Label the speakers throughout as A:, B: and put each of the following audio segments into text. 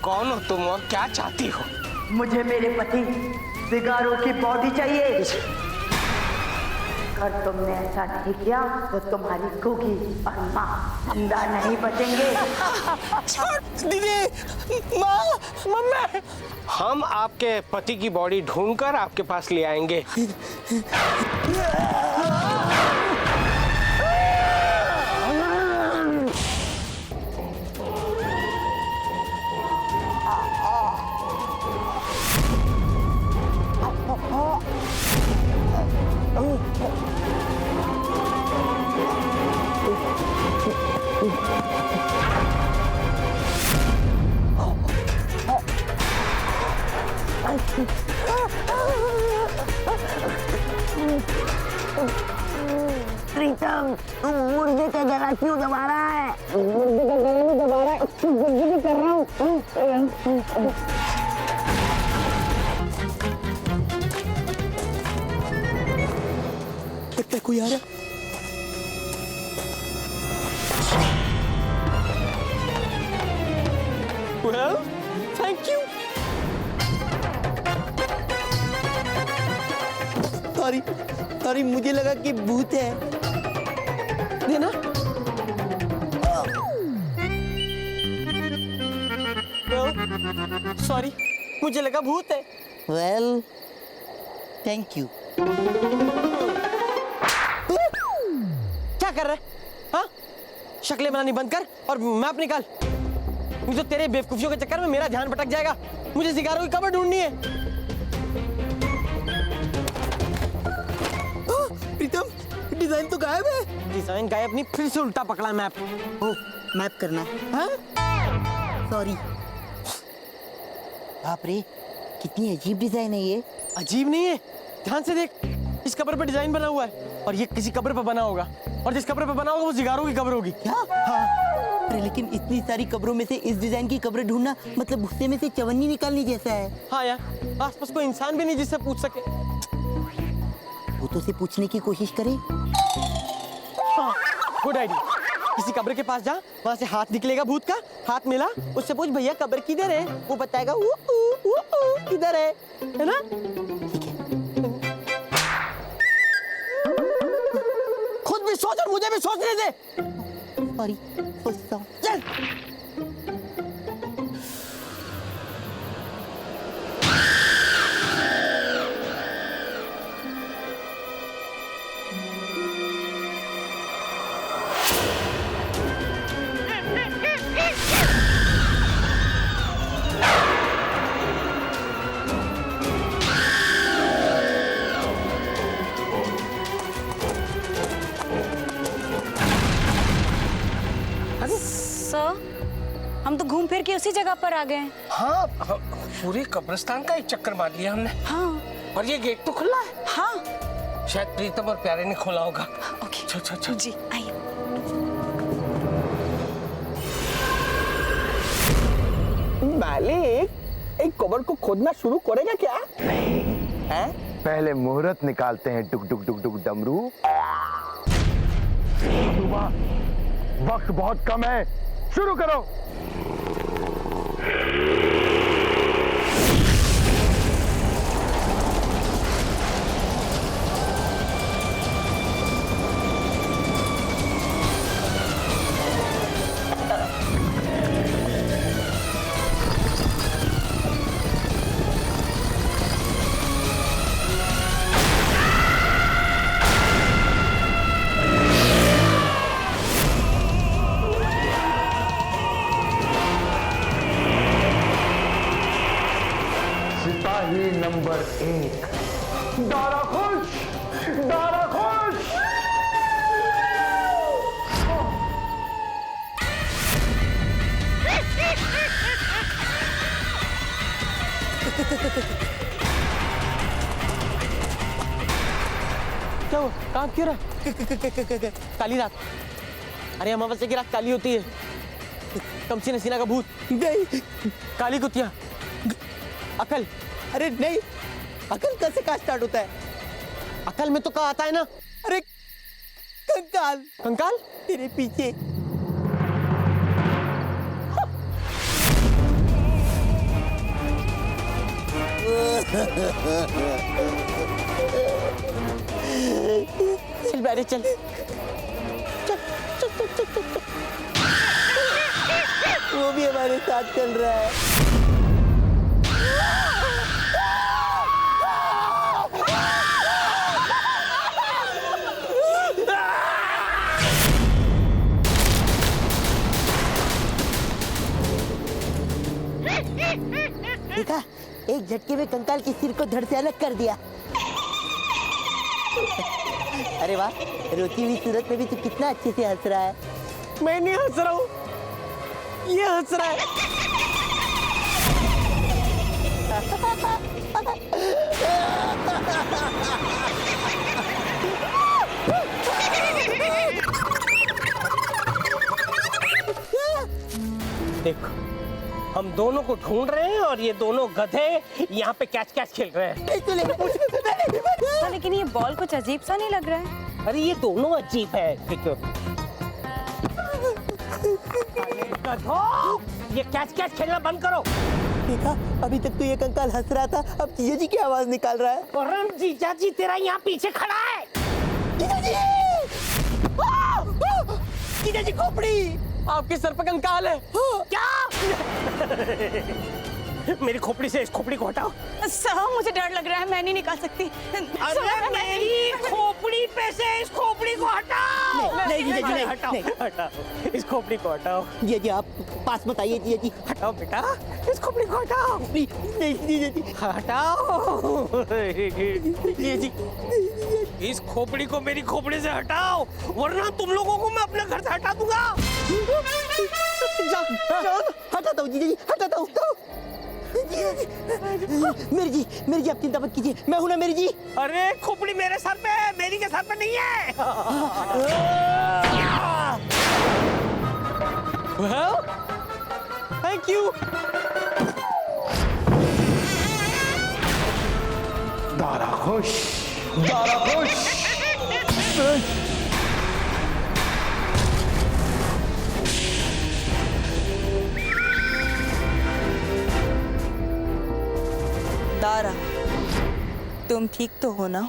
A: कौन हो तुम और क्या चाहती हो?
B: मुझे मेरे पति सिगारो की बॉडी चाहिए। अगर तुमने ऐसा नहीं किया तो तुम्हारी गुगी और माँ जिंदा नहीं बचेंगे।
A: दीदी, माँ, मम्मी, हम आपके पति की बॉडी ढूंढकर आपके पास ले आएंगे।
C: प्रीतम, तू मुर्गे का गला क्यों दबा रहा है? मुर्गे का गला नहीं दबा रहा है, इसकी जिंदगी कर रहा हूँ।
D: लगता है कोई आ रहा है। Well, thank you. सॉरी, मुझे लगा कि भूत है। देना। सॉरी, मुझे लगा भूत है।
C: Well, thank you.
D: क्या कर रहा है? हाँ? शक्लें बनानी बंद कर और मैप निकाल। नहीं तो तेरे बेवकूफियों के चक्कर में मेरा ध्यान भटक जाएगा। मुझे सिगारों की कब्र ढूंढनी है। प्रीतम, डिजाइन तो गायब है। डिजाइन गायब नहीं, फिर से उल्टा पकड़ा मैप।
C: ओह, मैप करना है।
D: हाँ?
C: सॉरी। बाप रे, कितनी अजीब डिजाइन है ये।
D: अजीब नहीं है, ध्यान से देख। इस कब्र पे डिजाइन बना हुआ है और ये किसी कब्र पे बना होगा और जिस कब्र पे बना होगा वो सिगारों की कब्र होगी।
C: क्या? हाँ। अरे लेकिन इतनी सारी कब्रों में से इस डिजाइन की कब्र ढूंढना मतलब गुस्से में से चवन्नी निकालने जैसा है।
D: हाँ यार, आसपास कोई इंसान भी नहीं जिससे पूछ सके।
C: भूतों से पूछने की कोशिश करें।
D: हाँ, गुड आइडिया। किसी कब्र के पास जा, वहाँ से हाथ निकलेगा भूत का, हाथ मिला, उससे पूछ भैया कब्र किधर है, वो बताएगा किधर है ना?
C: ठीक है।
D: खुद भी सोच और मुझे भी सोचने दे।
C: सॉरी, सोचता हूँ।
D: चल।
E: हम तो घूम फिर के उसी जगह पर आ गए हैं।
A: हाँ, पूरे कब्रिस्तान का एक चक्कर मार लिया हमने।
E: हाँ।
A: और ये गेट तो खुला है।
E: हाँ।
A: शायद प्रीतम और प्यारे ने खोला होगा।
E: ओके।
A: चल चल चल।
E: जी आइए।
D: मालिक, एक कब्र को खोदना शुरू करेगा क्या?
F: हैं? पहले मुहूर्त निकालते हैं। टुक टुक टुक टुक डमरू। वक्त बहुत कम है, शुरू करो। सिपाही नंबर 1, दारा खुश, दारा खुश।
D: क्या हुआ? काम क्यों रहा है? काली रात। अरे अमावस्या की रात काली होती है। कमसी नसीना का भूत गई। काली कुतिया, अकल।
C: अरे नहीं, अकल कैसे का स्टार्ट होता है?
D: अकल में तो का आता है ना।
C: अरे कंकाल,
D: कंकाल
C: तेरे पीछे।
D: चल बैठे चल चल चल चल चल चल चल। वो भी हमारे साथ चल रहा है। देखा, एक झटके में कंकाल के सिर को धड़ से अलग कर दिया। अरे वाह, रोती हुई सूरत में भी तू कितना अच्छे से हंस रहा है। मैं नहीं हंस रहा हूँ, ये हंस रहा है।
A: देखो, हम दोनों को ढूंढ रहे हैं और ये दोनों गधे यहाँ पे कैच कैच खेल रहे हैं।
E: हाँ, लेकिन ये बॉल कुछ अजीब सा नहीं लग रहा है।
A: अरे ये दोनों अजीब है। देखो, गधों, ये कैच कैच खेलना बंद करो।
D: देखा, अभी तक तो ये कंकाल हंस रहा था, अब जीजा जी की आवाज निकाल रहा है।
A: परम जीजा जी तेरा यहाँ पीछे खड़ा है।
D: जीजा जी! जीजा जी खोपड़ी! आपके सर पर कंकाल है।
A: क्या? मेरी खोपड़ी से इस खोपड़ी को हटाओ।
E: सर, मुझे डर लग रहा है, मैं नहीं निकाल सकती।
A: अरे मेरी खोपड़ी पे से इस खोपड़ी को हटाओ।
D: नहीं जीजा जी, नहीं,
A: हटाओ,
D: नहीं।
A: हटाओ, इस खोपड़ी को हटाओ।
D: जीजा जी आप पास मत आइए। जीजा जी
A: हटाओ बेटा, इस खोपड़ी को हटाओ।
D: प्लीज, नहीं जीजा जी
A: हटाओ। जीजा जी, इस खोपड़ी को मेरी खोपड़ी से हटाओ, वरना तुम लोगों को मैं अपने घर से हटा दूंगा।
D: हटाता हूँ जीजा जी, हटाता हूँ। मेरी जी आप चिंता मत कीजिए, मैं हूं ना मेरी जी।
A: अरे खोपड़ी मेरे सर पे है, मेरी के सर पे नहीं है।
D: Well, thank you.
F: दारा खुश, दारा खुश।
E: दारा, तुम ठीक तो हो ना?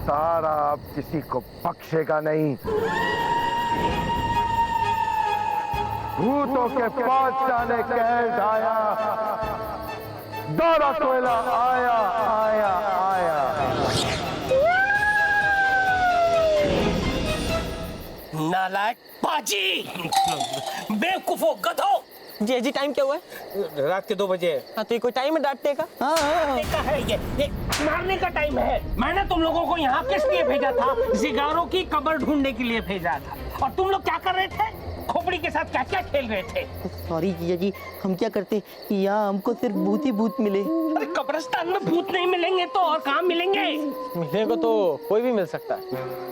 F: तारा अब किसी को बख्शेगा नहीं। भूतों के बादशाह ने कहर ढाया, दारा कोयला आया आया आया।
A: नालायक पाजी, बेवकूफो, गधो।
D: जीजा जी टाइम क्या हुआ है?
A: रात के 2 बजे।
D: हाँ तो ये कोई टाइम है डांटने का?
A: मारने का है, ये मारने का टाइम है। मैंने तुम लोगों को यहाँ किस लिए भेजा था? जिगारों की कब्र ढूंढने के लिए भेजा था, और तुम लोग क्या कर रहे थे? खोपड़ी के साथ क्या क्या खेल रहे थे?
D: सॉरी जीजा जी, हम क्या करते, यहाँ हमको सिर्फ भूत ही भूत मिले।
A: अरे कब्रिस्तान में भूत नहीं मिलेंगे तो और कहाँ मिलेंगे?
D: मिलने को तो कोई भी मिल सकता है।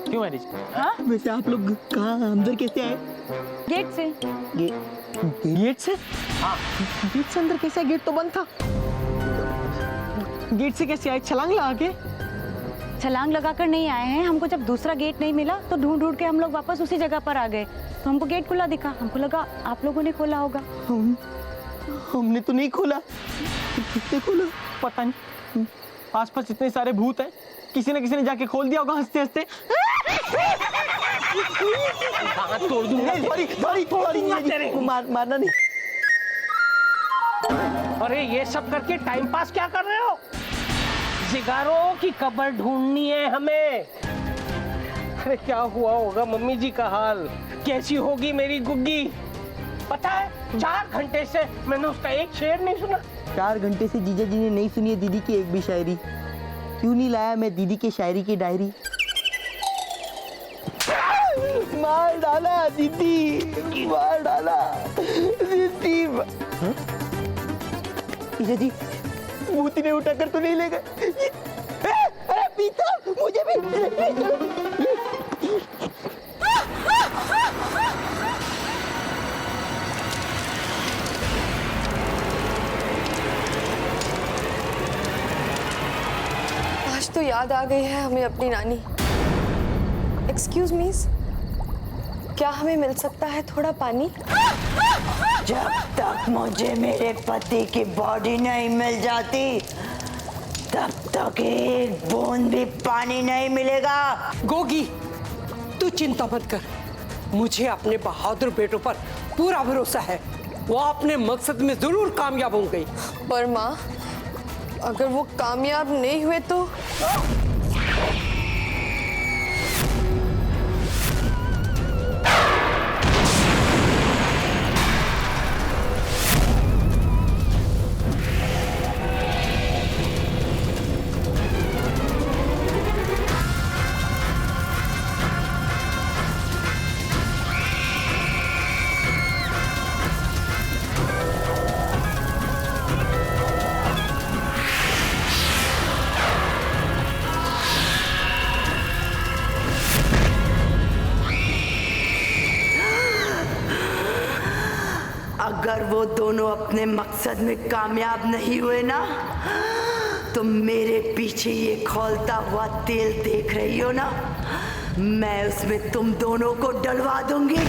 D: क्यों मैरिज?
E: हाँ?
D: वैसे आप लोग कहाँ अंदर कैसे आए?
E: गेट से।
D: गेट से? हाँ। गेट से अंदर कैसे? गेट तो बंद था। गेट से कैसे आए? छलांग लगा के?
E: छलांग लगाकर नहीं आए हैं, हमको जब दूसरा गेट नहीं मिला तो ढूंढ ढूंढ के हम लोग वापस उसी जगह पर आ गए, तो हमको गेट खुला दिखा, हमको लगा आप लोगों ने खोला होगा।
D: हमने तो नहीं खोला। किसने खोला? पता नहीं। आसपास इतने सारे भूत हैं, किसी ने जाके खोल दिया होगा हंसते हंसते।
A: तोड़ दूंगा।
D: सॉरी, मारना नहीं।
A: अरे ये सब करके टाइम पास क्या कर रहे हो? जिगारों की कब्र ढूंढनी है हमें। अरे क्या हुआ होगा मम्मी जी का हाल, कैसी होगी मेरी गुग्गी? पता है 4 घंटे से मैंने उसका एक शेर नहीं सुना।
D: 4 घंटे से जीजा जी ने नहीं सुनी है दीदी की एक भी शायरी। क्यों नहीं लाया मैं दीदी के शायरी की डायरी? मार डाला दीदी, मार डाला दीदी। जीजा जी भूती ने उठाकर तो नहीं ले गए? अरे पीता, मुझे भी।
G: कुछ तो याद आ गई है हमें अपनी नानी। एक्सक्यूज मी, क्या हमें मिल सकता है थोड़ा पानी?
B: जब तक मुझे मेरे पति की बॉडी नहीं मिल जाती तब तक एक बूंद भी पानी नहीं मिलेगा।
H: गोगी, तू चिंता मत कर, मुझे अपने बहादुर बेटों पर पूरा भरोसा है। वो अपने मकसद में जरूर कामयाब होंगे।
G: पर माँ, अगर वो कामयाब नहीं हुए तो?
B: अगर वो दोनों अपने मकसद में कामयाब नहीं हुए ना, तो मेरे पीछे ये खौलता हुआ तेल देख रही हो ना, मैं उसमें तुम दोनों को डलवा दूंगी।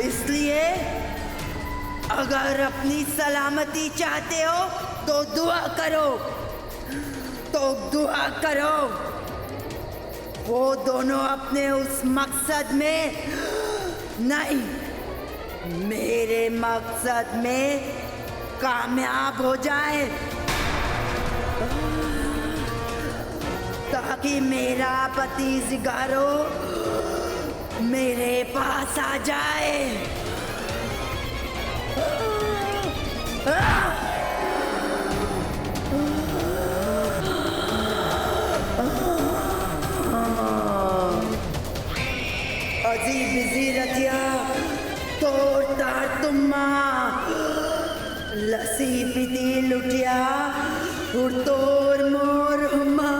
B: इसलिए अगर अपनी सलामती चाहते हो तो दुआ करो, वो दोनों अपने उस मकसद में नहीं, मेरे मकसद में कामयाब हो जाए, ताकि मेरा पति जिगारो मेरे पास आ जाए। अजी बिजी रतिया तोड़ तार तुम्मा, लसी पीती लुटिया तोड़ मोर हुमा।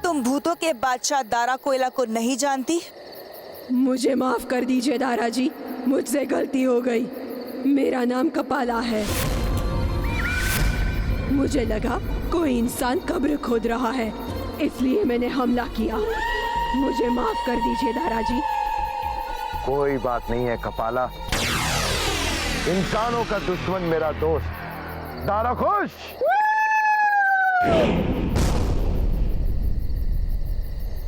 I: तुम भूतों के बादशाह दारा कोयला को नहीं जानती?
J: मुझे माफ कर दीजिए दारा जी, मुझसे गलती हो गई। मेरा नाम कपाला है। मुझे लगा कोई इंसान कब्र खोद रहा है, इसलिए मैंने हमला किया। मुझे माफ कर दीजिए दारा जी।
F: कोई बात नहीं है कपाला, इंसानों का दुश्मन मेरा दोस्त दारा खुश।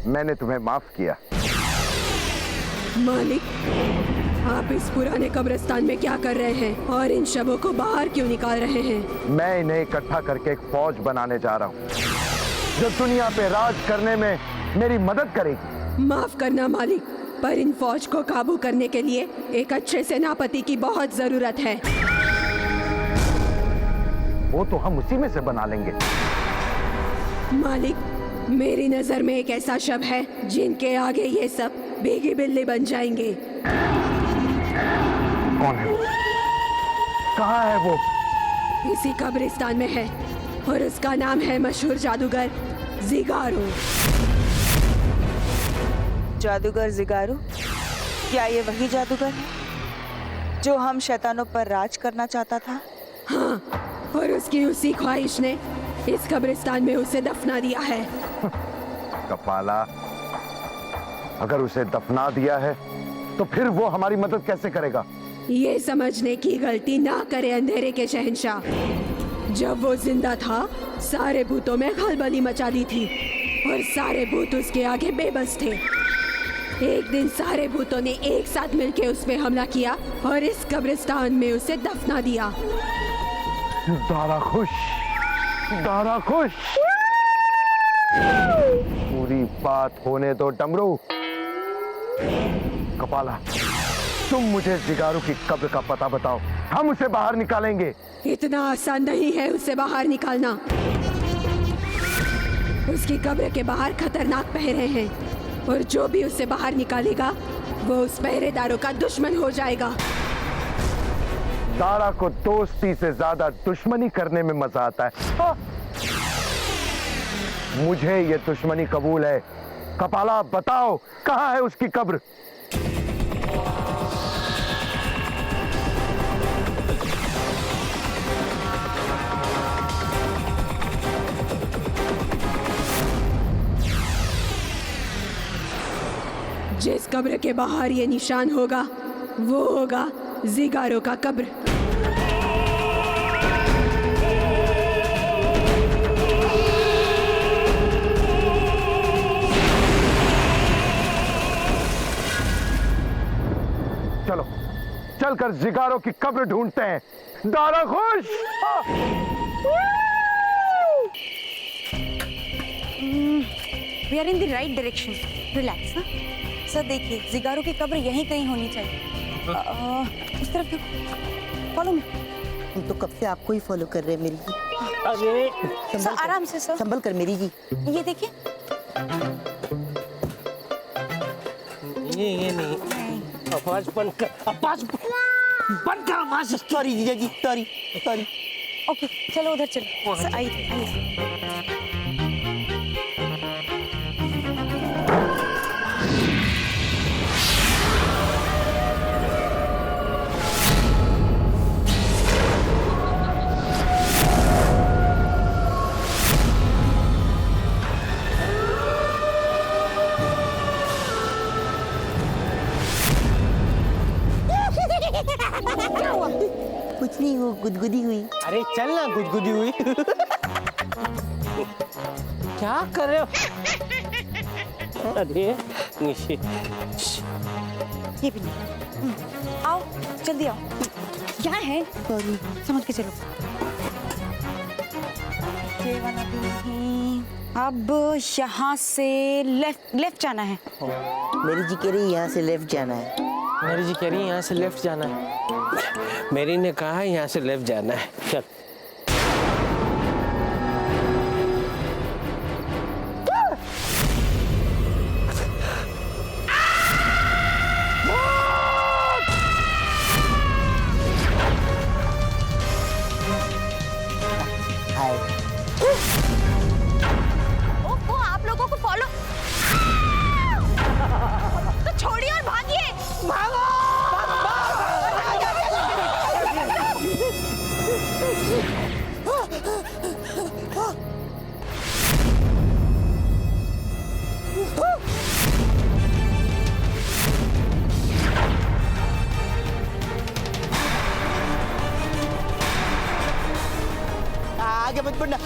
F: मैंने तुम्हें माफ किया।
J: मालिक, आप इस पुराने कब्रिस्तान में क्या कर रहे हैं और इन शवों को बाहर क्यों निकाल रहे हैं?
F: मैं इन्हें इकट्ठा करके एक फौज बनाने जा रहा हूँ जो दुनिया पे राज करने में मेरी मदद करेगी।
J: माफ करना मालिक, पर इन फौज को काबू करने के लिए एक अच्छे सेनापति की बहुत जरूरत है।
F: वो तो हम उसी में से बना लेंगे।
J: मालिक, मेरी नजर में एक ऐसा शव है जिनके आगे ये सब भीगी बिल्ली बन जाएंगे।
F: कौन है वो? कहाँ है वो?
J: इसी कब्रिस्तान में है और उसका नाम है मशहूर जादूगर जिगारो।
I: जादूगर जिगारो? क्या ये वही जादूगर है जो हम शैतानों पर राज करना चाहता था?
J: हाँ, और उसकी उसी ख्वाहिश ने इस कब्रिस्तान में उसे दफना दिया है।
F: कपाला, अगर उसे दफना दिया है तो फिर वो हमारी मदद कैसे करेगा?
J: ये समझने की गलती ना करे अंधेरे के शहंशाह। जब वो जिंदा था सारे भूतों में खलबली मचा दी थी और सारे भूत उसके आगे बेबस थे। एक दिन सारे भूतों ने एक साथ मिलकर उस पे हमला किया और इस कब्रिस्तान में उसे दफना दिया।
F: दारा खुश, दारा खुश। पूरी बात होने दो डमरू। कपाला, तुम मुझे जिगारू की कब्र का पता बताओ, हम उसे बाहर निकालेंगे।
J: इतना आसान नहीं है उसे बाहर निकालना। उसकी कब्र के बाहर खतरनाक पहरे हैं और जो भी उसे बाहर निकालेगा वो उस पहरेदारों का दुश्मन हो जाएगा।
F: दारा को दोस्ती से ज्यादा दुश्मनी करने में मजा आता है। हाँ। मुझे ये दुश्मनी कबूल है। कपाला, बताओ कहाँ है उसकी कब्र?
J: जिस कब्र के बाहर ये निशान होगा वो होगा जिगारो का कब्र।
F: चलो चलकर जिगारो की कब्र ढूंढते हैं। दारा खुश।
E: We are in the right direction. Relax ना सर। देखिए जिगारो की कब्र यहीं कहीं होनी चाहिए। उस तरफ देखो, फॉलो मी।
I: हम तो कब से आपको ही फॉलो कर रहे हैं मेरी जी।
A: अरे
E: सर आराम से सर।
I: संभल कर मेरी जी।
E: ये देखिए।
A: ये नहीं, आवाज बंद कर, आवाज बंद कर, आवाज।
I: सॉरी जीजा जी, सॉरी सॉरी।
E: ओके चलो उधर चलो। सर आइए आइए।
I: कुछ नहीं, वो गुदगुदी हुई।
A: अरे चल ना, गुदगुदी हुई। क्या कर रहे हो? अरे निशी,
E: ये भी नहीं। आओ जल्दी आओ। क्या है?
I: सॉरी।
E: समझ के चलो। ये वाला भी नहीं। अब यहाँ से लेफ्ट जाना है।
I: मेरी जी कह रही यहाँ से लेफ्ट जाना है।
A: मेरी जी कह रही है यहाँ से लेफ्ट जाना है। मेरी ने कहा है यहाँ से लेफ्ट जाना है। चल।
E: वो आप लोगों को फॉलो। तो छोड़िए और भागिए। भागो।
I: आगे मत बढ़ना।